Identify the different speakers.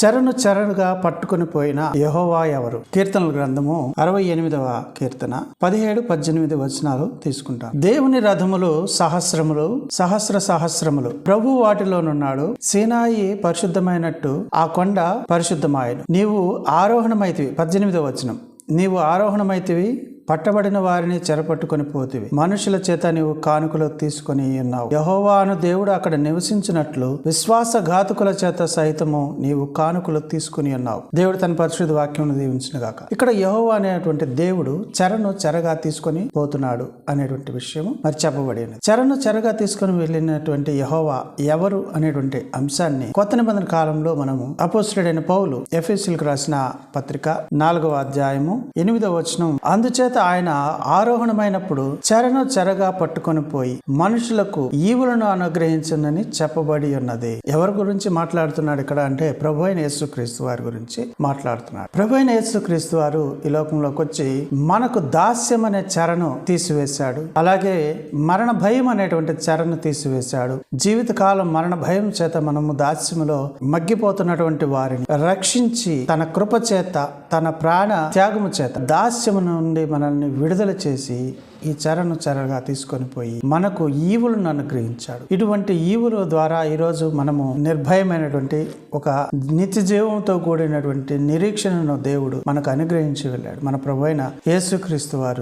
Speaker 1: చెరనుగా పట్టుకుని పోయిన యెహోవా ఎవరు? కీర్తనల గ్రంథము 68వ కీర్తన 17-18 వచనాలు తీసుకుంటాం. దేవుని రథములు సహస్రములు ప్రభు వాటిలోనున్నాడు. సీనాయి పరిశుద్ధమైనట్టు ఆ కొండ పరిశుద్ధమాయను. నీవు ఆరోహణమైతివి. 18వ వచనం. నీవు ఆరోహణమైతివి, పట్టబడిన వారిని చెరపట్టుకొని పోతివి. మనుషుల చేత నీవు కానుకలు తీసుకొని ఉన్నావు. యెహోవాను దేవుడు అక్కడ నివసించినట్లు విశ్వాసఘాతకుల చేత సైతము నీవు కానుకలు తీసుకుని ఉన్నావు. దేవుడు తన పరిశుద్ధ వాక్యమును దీవించును గాక. ఇక్కడ యెహోవా అనేటువంటి దేవుడు చెరగా తీసుకొని పోతున్నాడు అనేటువంటి విషయము మరి చెప్పబడింది. చెరగా తీసుకొని వెళ్ళినటువంటి యెహోవా ఎవరు అనేటువంటి అంశాన్ని కొత్త నిబంధన కాలంలో మనము అపోస్తలుడైన పౌలు ఎఫెసీయులకు రాసిన పత్రిక 4వ అధ్యాయము 8వ వచనం, అందుచేత ఆయన ఆరోహణమైనప్పుడు చెరగా పట్టుకొని పోయి మనుషులకు ఈవులను అనుగ్రహించనని చెప్పబడి ఉన్నది. ఎవరి గురించి మాట్లాడుతున్నాడు ఇక్కడ అంటే ప్రభు అయిన యేసుక్రీస్తు వారి గురించి మాట్లాడుతున్నాడు. ప్రభు అయిన యేసుక్రీస్తు వారు ఈ లోకంలోకి వచ్చి మనకు దాస్యం అనే చెరను తీసివేశాడు. అలాగే మరణ భయం అనేటువంటి చెరను తీసివేశాడు. జీవితకాలం మరణ భయం చేత మనము దాస్యములో మగ్గిపోతున్నటువంటి వారిని రక్షించి తన కృప చేత, తన ప్రాణ త్యాగము చేత దాస్యము నుండి మనల్ని విడుదల చేసి ఈ చెరగా తీసుకొని పోయి మనకు ఈవులను అనుగ్రహించాడు. ఇటువంటి ఈవుల ద్వారా ఈరోజు మనము నిర్భయమైనటువంటి ఒక నిత్య జీవంతో కూడినటువంటి నిరీక్షణను దేవుడు మనకు అనుగ్రహించి వెళ్ళాడు. మన ప్రభువైన యేసుక్రీస్తు వారు